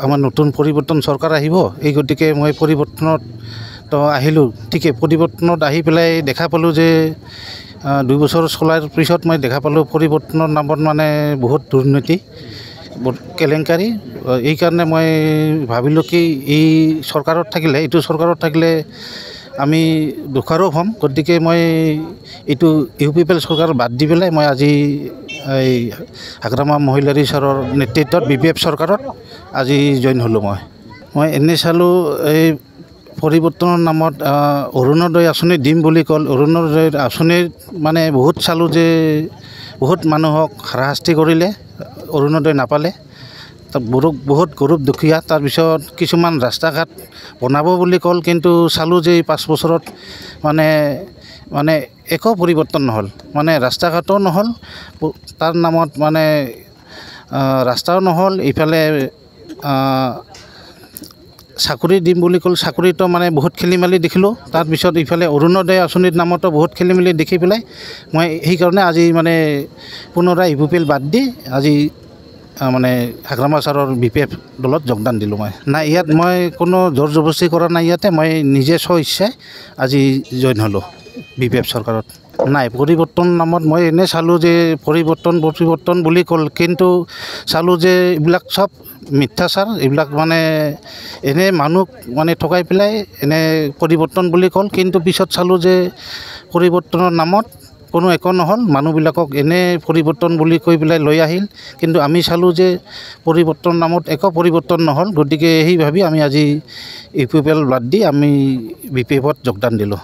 আমাৰ নতুন পৰিৱৰ্তন চৰকাৰ আহিব এই গতিকে মই পৰিৱৰ্তনত তো আহিলোঁ ঠিকে পৰিৱৰ্তনত আহি পেলাই দেখা পালোঁ যে 2 বছৰ চলাৰ পিছত মই দেখা পালোঁ পৰিৱৰ্তনৰ নামত মানে বহুত দুৰ্নীতি কেলেংকাৰী এইকাৰণে মই ভাবিলোঁ কি এই চৰকাৰত থাকিলে এইটো চৰকাৰত থাকিলে আমি দোষাৰোপ হ'ম গতিকে মই এইটো UPPL চৰকাৰ বাদ দি পেলাই মই আজি এই হাগ্ৰামা মহিলাৰী ছাৰৰ নেতৃত্বত BPF চৰকাৰত আজি জইন হ'লোঁ মই এনে চালোঁ এই পৰিৱৰ্তনৰ নামত অৰুণোদয় আঁচনি দিম বুলি ক'ল অৰুণোদয় আঁচনিৰ মানে বহুত চালোঁ যে বহুত মানুহক হাৰাশাস্তি কৰিলে অৰুণোদয় নাপালে বহুত গৰীব দুখীয়া তাৰপিছত কিছুমান ৰাস্তা ঘাট বনাব বুলি ক'ল কিন্তু চালোঁ যে 5 বছৰত মানে একো পৰিৱৰ্তন নহ'ল মানে ৰাস্তা ঘাটো নহ'ল তাৰ নামত মানে ৰাস্তাও নহ'ল ইফালে চাকৰি দিম বুলি ক'ল চাকৰিটো মানে বহুত খেলিমেলি দেখিলোঁ তাৰপিছত ইফালে অৰুণোদয় আঁচনিৰ নামতো বহুত খেলিমেলি দেখি পেলাই মই সেইকাৰণে আজি মানে পুনৰাই UPPL বাদ দি আজি মানে হাগ্ৰামা ছাৰৰ BPF দলত যোগদান দিলোঁ মই নাই ইয়াত মই কোনো জোৰ জবৰদস্তি কৰা নাই ইয়াতে মই নিজে স্ব-ইচ্ছাই আজি জইন হ'লোঁ BPF চৰকাৰত নাই পৰিৱৰ্তন নামত মই এনে চালোঁ যে পৰিৱৰ্তন বুলি ক'ল কিন্তু চালোঁ যে এইবিলাক চব মিথ্যাচাৰ এইবিলাক মানে এনে মানুহ মানে ঠকাই পেলাই এনে পৰিৱৰ্তন বুলি ক'ল কিন্তু পিছত চালোঁ যে পৰিৱৰ্তনৰ নামত কোনো একো নহ'ল মানুহবিলাকক এনে পৰিৱৰ্তন বুলি কৈ পেলাই লৈ আহিল কিন্তু আমি চালোঁ যে পৰিৱৰ্তন নামত একো পৰিৱৰ্তন নহ'ল গতিকে সেই ভাবি আমি আজি UPPL বাদ দি আমি BPFত যোগদান দিলোঁ